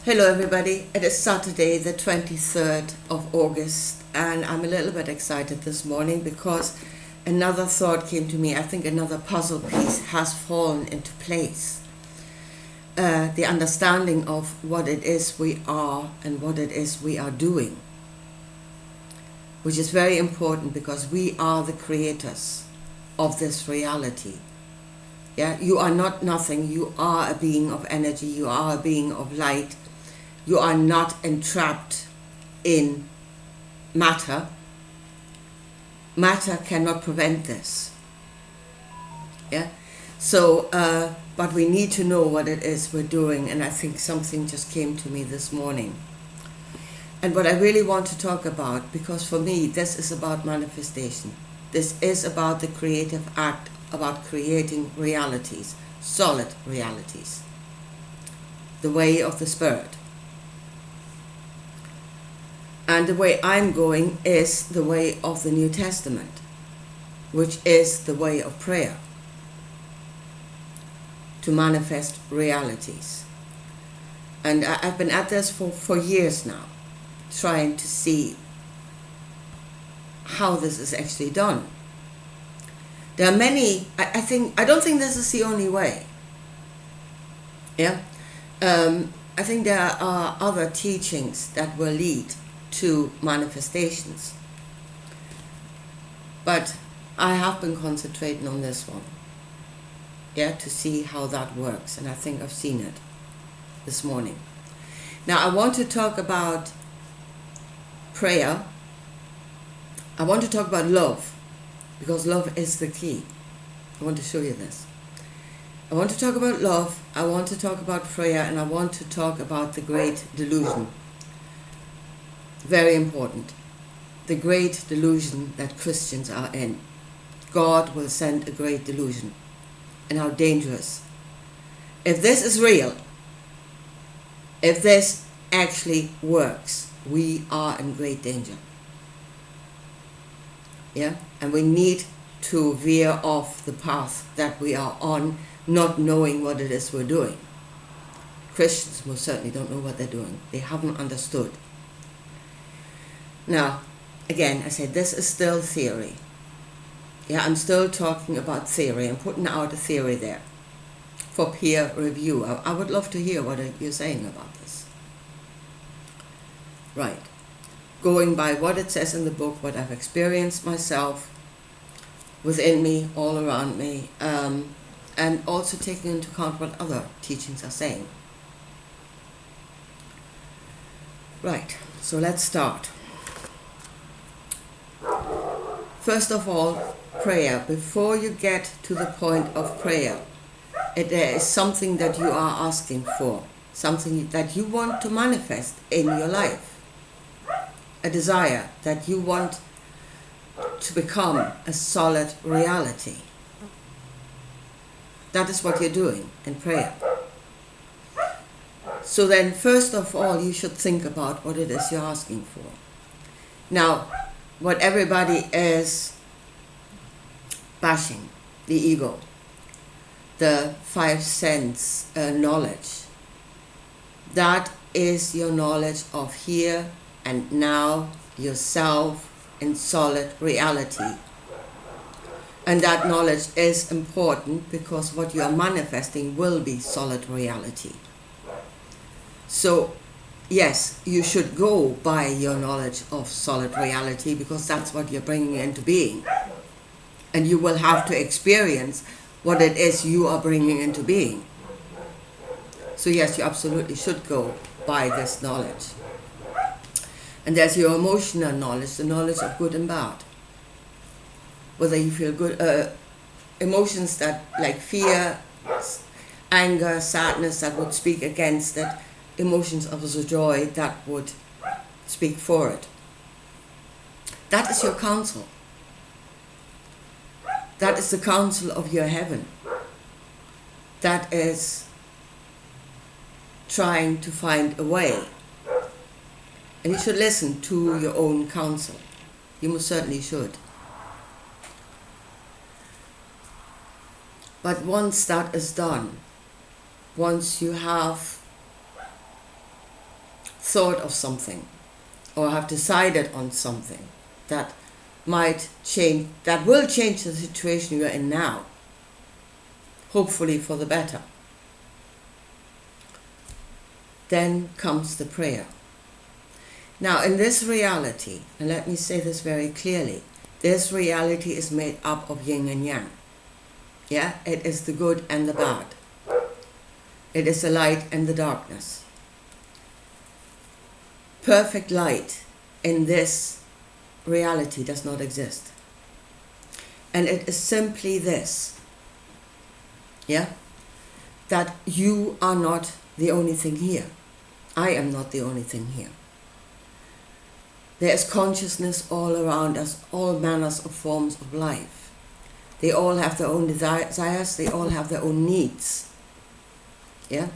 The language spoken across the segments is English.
Hello everybody, it is Saturday the 23rd of August and I'm a little bit excited this morning because another thought came to me. I think another puzzle piece has fallen into place. The understanding of what it is we are and what it is we are doing, which is very important because we are the creators of this reality. Yeah, you are not nothing, you are a being of energy, you are a being of light. You are not entrapped in matter. Matter cannot prevent this. Yeah. So, but we need to know what it is we're doing, and I think something just came to me this morning. And what I really want to talk about, because for me this is about manifestation. This is about the creative act, about creating realities, solid realities. The way of the Spirit. And the way I'm going is the way of the New Testament, which is the way of prayer, to manifest realities. And I've been at this for years now, trying to see how this is actually done. There are many, I don't think this is the only way. Yeah? I think there are other teachings that will lead to manifestations, but I have been concentrating on this one, to see how that works, and I think I've seen it this morning. Now I want to talk about prayer. I want to talk about love, because love is the key. I want to show you this. I want to talk about love, I want to talk about prayer, and I want to talk about the great delusion. Very important. The great delusion that Christians are in. God will send a great delusion. And how dangerous. If this is real, if this actually works, we are in great danger. Yeah? And we need to veer off the path that we are on, not knowing what it is we're doing. Christians most certainly don't know what they're doing. They haven't understood. Now, again, I said this is still theory. Yeah, I'm still talking about theory. I'm putting out a theory there for peer review. I would love to hear what you're saying about this. Right. Going by what it says in the book, what I've experienced myself, within me, all around me, and also taking into account what other teachings are saying. Right, so let's start. First of all, prayer. Before you get to the point of prayer, there is something that you are asking for, something that you want to manifest in your life, a desire that you want to become a solid reality. That is what you're doing in prayer. So then, first of all, you should think about what it is you're asking for. Now, what everybody is bashing, the ego, the 5 sense knowledge, that is your knowledge of here and now, yourself in solid reality. And that knowledge is important because what you are manifesting will be solid reality. So yes, you should go by your knowledge of solid reality because that's what you're bringing into being. And you will have to experience what it is you are bringing into being. So yes, you absolutely should go by this knowledge. And there's your emotional knowledge, the knowledge of good and bad. Whether you feel good, emotions that like fear, anger, sadness that would speak against it, emotions of the joy that would speak for it. That is your counsel. That is the counsel of your heaven. That is trying to find a way. And you should listen to your own counsel. You most certainly should. But once that is done, once you have thought of something or have decided on something that might change, that will change the situation you're in now, hopefully for the better, then comes the prayer. Now, in this reality, and let me say this very clearly, this reality is made up of yin and yang. Yeah, it is the good and the bad. It is the light and the darkness. Perfect light in this reality does not exist. And it is simply this, yeah, that you are not the only thing here. I am not the only thing here. There is consciousness all around us, all manners of forms of life. They all have their own desires, they all have their own needs. Yeah?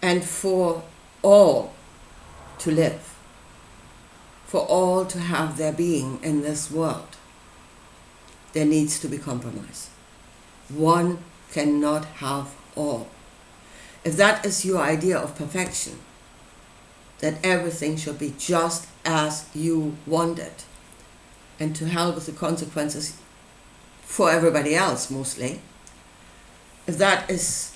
And for all to live, for all to have their being in this world, there needs to be compromise. One cannot have all. If that is your idea of perfection, that everything should be just as you want it, and to hell with the consequences for everybody else mostly, if that is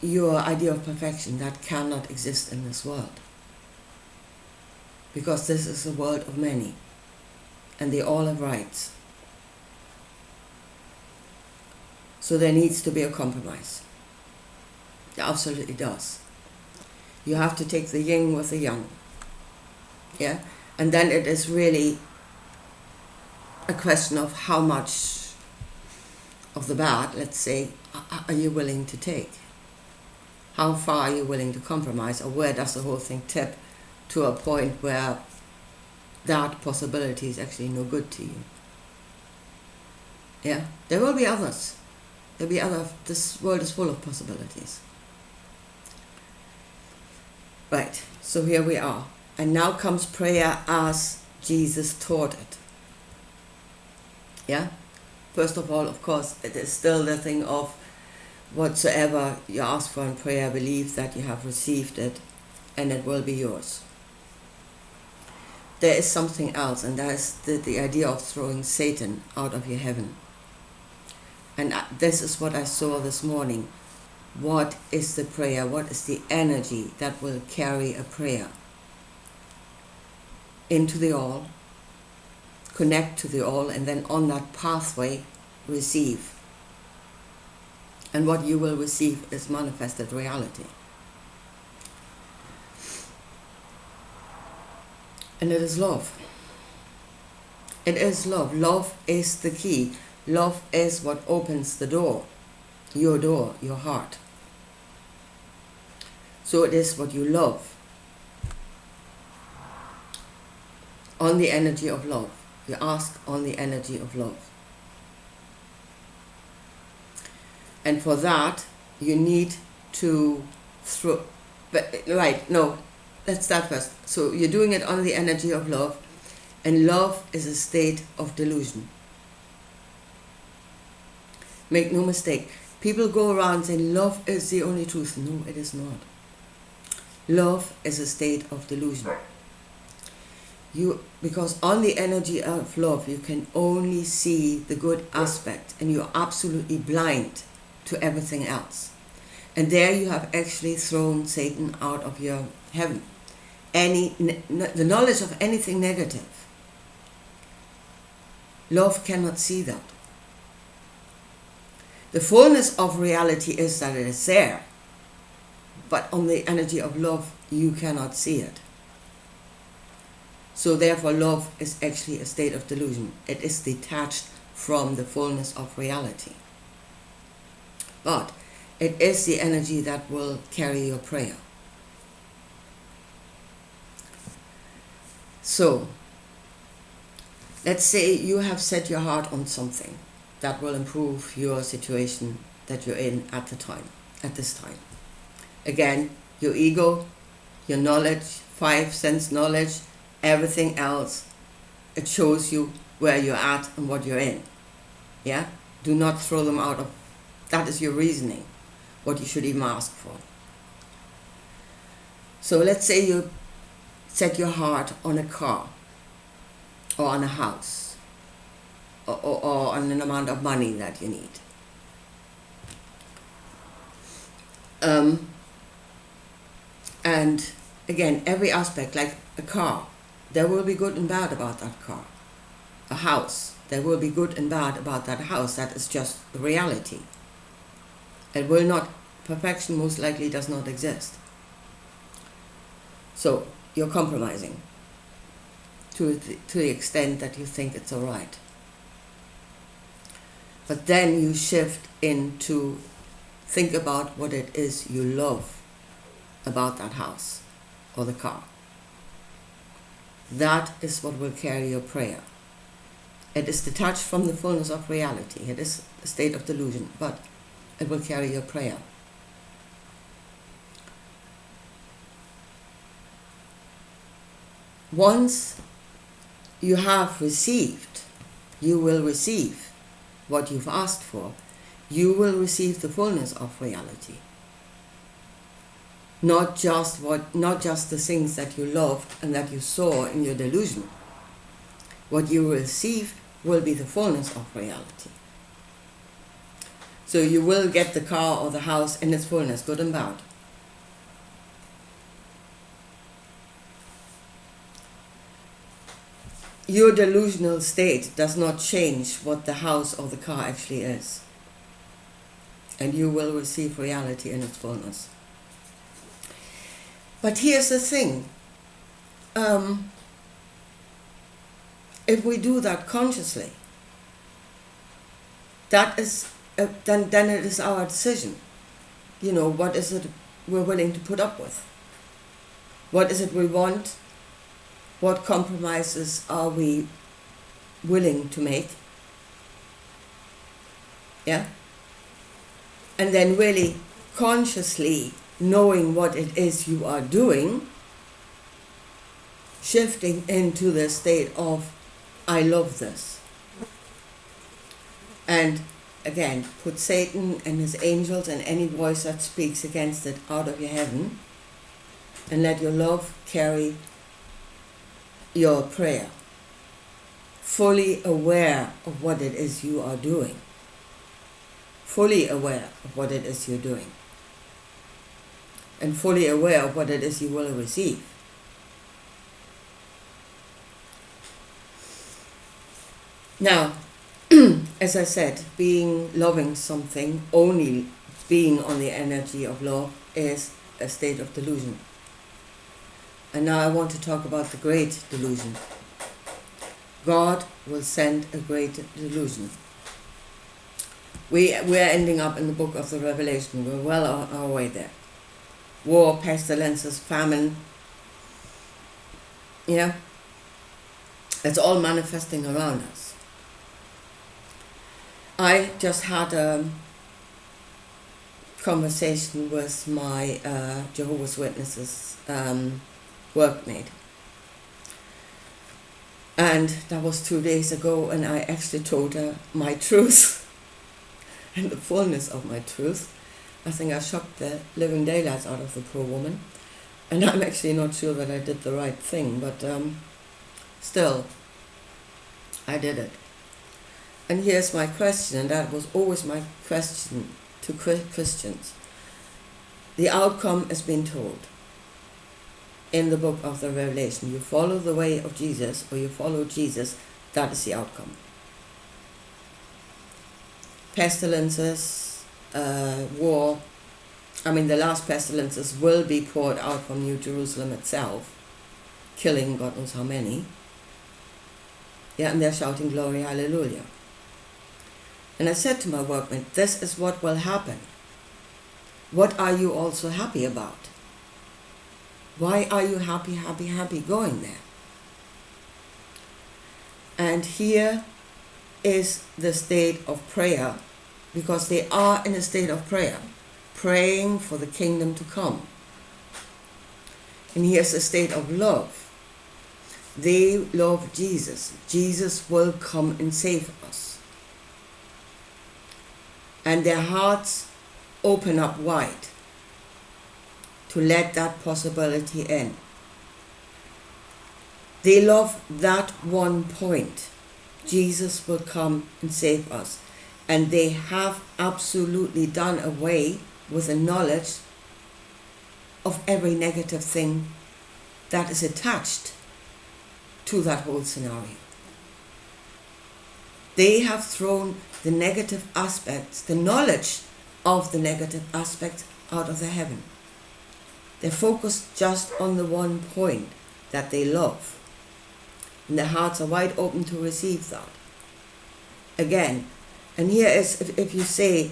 your idea of perfection, that cannot exist in this world. Because this is a world of many, and they all have rights. So there needs to be a compromise. There absolutely does. You have to take the yin with the yang. Yeah? And then it is really a question of how much of the bad, let's say, are you willing to take? How far are you willing to compromise, or where does the whole thing tip to a point where that possibility is actually no good to you? Yeah? There will be others. There'll be other. This world is full of possibilities. Right, so here we are. And now comes prayer as Jesus taught it. Yeah? First of all, of course, it is still the thing of whatsoever you ask for in prayer, believe that you have received it and it will be yours. There is something else, and that is the idea of throwing Satan out of your heaven. And this is what I saw this morning. What is the prayer? What is the energy that will carry a prayer into the all, connect to the all, and then on that pathway, receive. And what you will receive is manifested reality. And it is love. It is love. Love is the key. Love is what opens the door, your heart. So it is what you love. On the energy of love. You ask on the energy of love. And for that, you need to let's start first. So you're doing it on the energy of love, and love is a state of delusion. Make no mistake. People go around saying love is the only truth. No, it is not. Love is a state of delusion. Because on the energy of love, you can only see the good aspect, and you're absolutely blind to everything else. And there you have actually thrown Satan out of your heaven. The knowledge of anything negative, love cannot see that. The fullness of reality is that it is there, but on the energy of love, you cannot see it. So therefore, love is actually a state of delusion. It is detached from the fullness of reality. But it is the energy that will carry your prayer. So, let's say you have set your heart on something that will improve your situation that you're in at this time. Again, your ego, your knowledge, 5 sense knowledge, everything else, it shows you where you're at and what you're in. Yeah? Do not throw them out of, that is your reasoning, what you should even ask for. So let's say you set your heart on a car or on a house or on an amount of money that you need. And again, every aspect, like a car, there will be good and bad about that car. A house, there will be good and bad about that house. That is just the reality. It will not, perfection most likely does not exist. So you're compromising to the extent that you think it's all right. But then you shift into think about what it is you love about that house or the car. That is what will carry your prayer. It is detached from the fullness of reality. It is a state of delusion, but it will carry your prayer. Once you have received, you will receive what you've asked for. You will receive the fullness of reality. Not just the things that you loved and that you saw in your delusion. What you will receive will be the fullness of reality. So you will get the car or the house in its fullness, good and bad. Your delusional state does not change what the house or the car actually is. And you will receive reality in its fullness. But here's the thing. If we do that consciously, that is then it is our decision. You know, what is it we're willing to put up with? What is it we want? What compromises are we willing to make? Yeah? And then really consciously knowing what it is you are doing, shifting into the state of, I love this. And again, put Satan and his angels and any voice that speaks against it out of your heaven, and let your love carry your prayer, fully aware of what it is you are doing, fully aware of what it is you're doing, and fully aware of what it is you will receive. Now, as I said, loving something, only being on the energy of love is a state of delusion. And now I want to talk about the great delusion. God will send a great delusion. We're ending up in the book of the Revelation. We're well on our way there. War, pestilences, famine. Yeah? It's all manifesting around us. I just had a conversation with my Jehovah's Witnesses workmate. And that was 2 days ago, and I actually told her my truth and the fullness of my truth. I think I shocked the living daylights out of the poor woman. And I'm actually not sure that I did the right thing, but still, I did it. And here's my question, and that was always my question to Christians. The outcome has been told in the book of the Revelation. You follow the way of Jesus, or you follow Jesus, that is the outcome. Pestilences, war, the last pestilences will be poured out from New Jerusalem itself, killing God knows how many. Yeah, and they're shouting glory, hallelujah. And I said to my workmate, this is what will happen. What are you also happy about? Why are you happy going there? And here is the state of prayer, because they are in a state of prayer, praying for the kingdom to come. And here's the state of love. They love Jesus. Jesus will come and save us. And their hearts open up wide to let that possibility in. They love that one point. Jesus will come and save us. And they have absolutely done away with the knowledge of every negative thing that is attached to that whole scenario. They have thrown the negative aspects, the knowledge of the negative aspects out of the heaven. They're focused just on the one point that they love. And their hearts are wide open to receive that. Again, and here is, if you say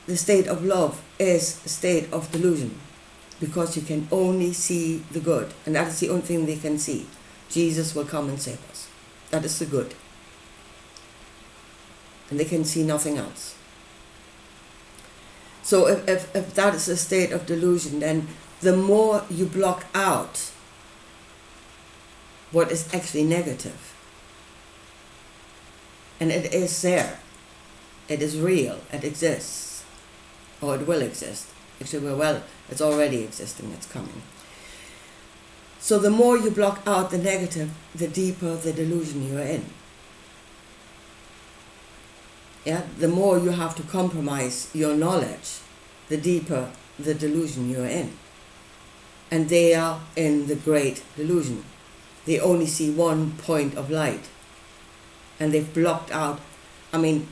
the state of love is a state of delusion, because you can only see the good, and that is the only thing they can see. Jesus will come and save us. That is the good. And they can see nothing else. So if that is a state of delusion, then the more you block out what is actually negative, and it is there, it is real, it exists, or it will exist. Actually, well, it's already existing, it's coming. So the more you block out the negative, the deeper the delusion you're in. Yeah, the more you have to compromise your knowledge, the deeper the delusion you're in. And they are in the great delusion. They only see one point of light. And they've blocked out, the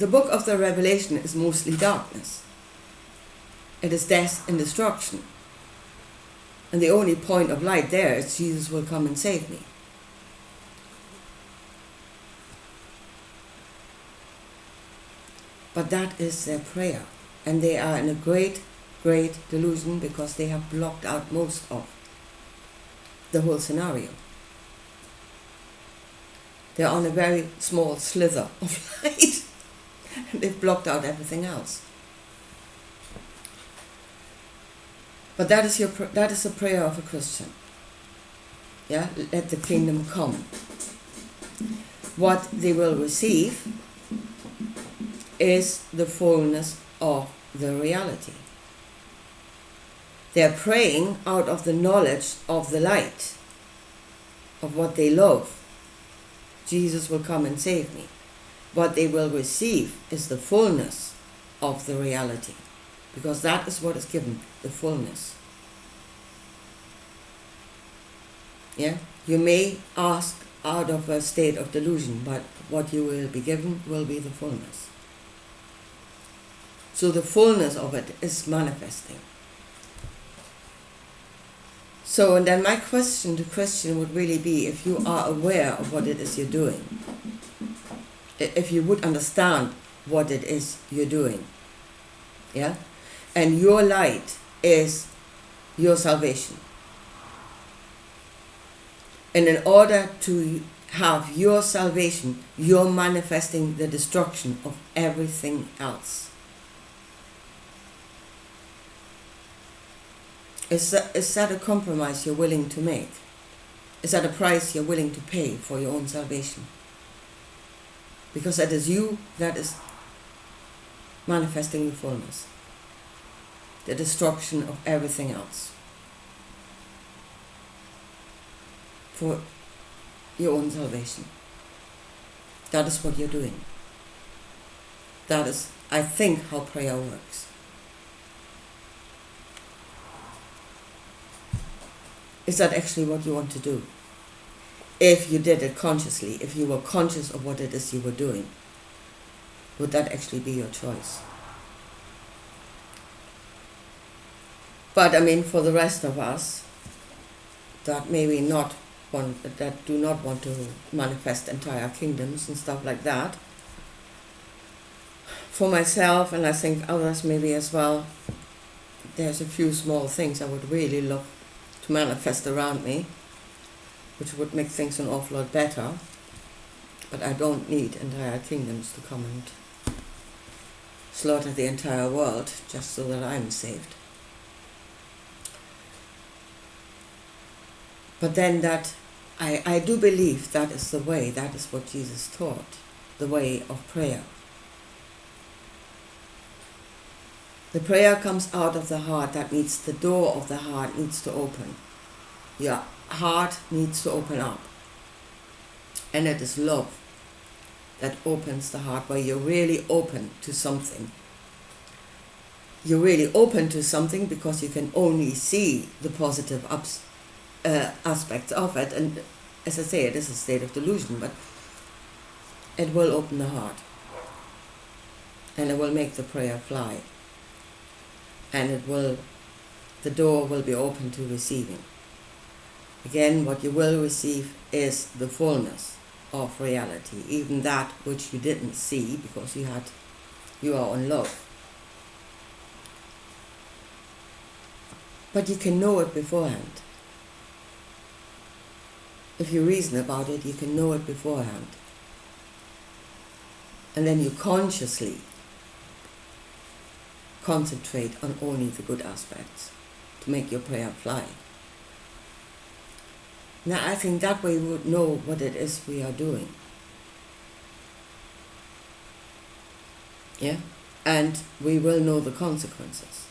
book of the Revelation is mostly darkness. It is death and destruction. And the only point of light there is Jesus will come and save me. But that is their prayer. And they are in a great, great delusion because they have blocked out most of the whole scenario. They're on a very small slither of light. And they've blocked out everything else. But that is a prayer of a Christian. Yeah, let the kingdom come. What they will receive is the fullness of the reality. They are praying out of the knowledge of the light, of what they love. Jesus will come and save me. What they will receive is the fullness of the reality, because that is what is given, the fullness. Yeah, you may ask out of a state of delusion, but what you will be given will be the fullness. So the fullness of it is manifesting. So, and then my question to Christian would really be, if you are aware of what it is you're doing, if you would understand what it is you're doing, yeah, and your light is your salvation. And in order to have your salvation, you're manifesting the destruction of everything else. Is that a compromise you're willing to make? Is that a price you're willing to pay for your own salvation? Because it is you that is manifesting the fullness, the destruction of everything else, for your own salvation. That is what you're doing. That is, I think, how prayer works. Is that actually what you want to do? If you did it consciously, if you were conscious of what it is you were doing, would that actually be your choice? But for the rest of us that maybe not want, that do not want to manifest entire kingdoms and stuff like that, for myself, and I think others maybe as well, there's a few small things I would really love to manifest around me, which would make things an awful lot better. But I don't need entire kingdoms to come and slaughter the entire world just so that I'm saved. But then that, I do believe that is the way, that is what Jesus taught, the way of prayer. The prayer comes out of the heart. That means the door of the heart needs to open. Your heart needs to open up. And it is love that opens the heart, where you're really open to something. You're really open to something because you can only see the positive aspects of it. And as I say, it is a state of delusion, but it will open the heart. And it will make the prayer fly. And the door will be open to receiving. Again, what you will receive is the fullness of reality, even that which you didn't see because you are in love. But you can know it beforehand. If you reason about it, you can know it beforehand. And then you consciously concentrate on only the good aspects to make your prayer fly. Now, I think that way we would know what it is we are doing. Yeah? And we will know the consequences.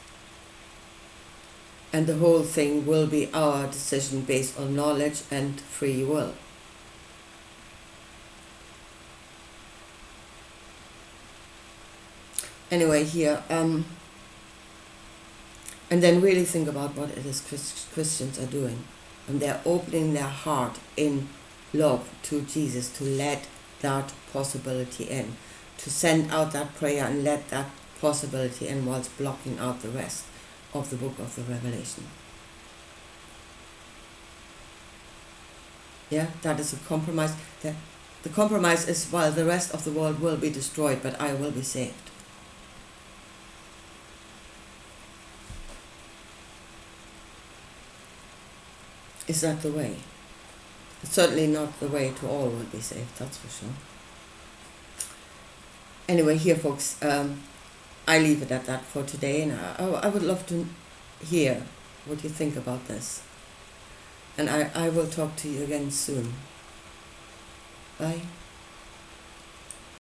And the whole thing will be our decision based on knowledge and free will. Anyway, here, and then really think about what it is Christians are doing. And they're opening their heart in love to Jesus to let that possibility in, to send out that prayer and let that possibility in whilst blocking out the rest of the book of the Revelation. Yeah, that is a compromise. The compromise is, while the rest of the world will be destroyed, but I will be saved. Is that the way? It's certainly not the way to all will be saved, that's for sure. Anyway, here folks, I leave it at that for today, and I would love to hear what you think about this. And I will talk to you again soon. Bye.